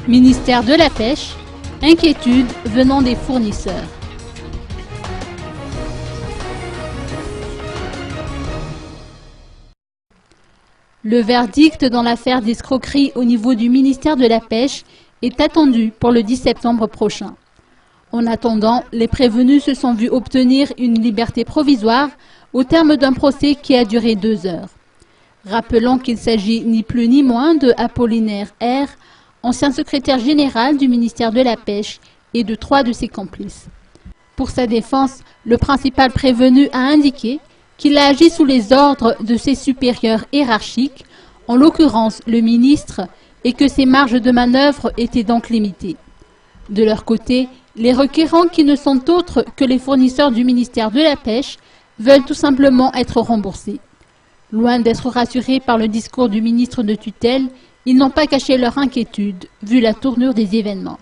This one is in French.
Ministère de la Pêche, inquiétude venant des fournisseurs. Le verdict dans l'affaire d'escroquerie au niveau du ministère de la Pêche est attendu pour le 10 septembre prochain. En attendant, les prévenus se sont vus obtenir une liberté provisoire au terme d'un procès qui a duré 2 heures. Rappelons qu'il s'agit ni plus ni moins de Apollinaire R, ancien secrétaire général du ministère de la Pêche, et de 3 de ses complices. Pour sa défense, le principal prévenu a indiqué qu'il a agi sous les ordres de ses supérieurs hiérarchiques, en l'occurrence le ministre, et que ses marges de manœuvre étaient donc limitées. De leur côté, les requérants, qui ne sont autres que les fournisseurs du ministère de la Pêche, veulent tout simplement être remboursés. Loin d'être rassurés par le discours du ministre de tutelle, ils n'ont pas caché leur inquiétude, vu la tournure des événements.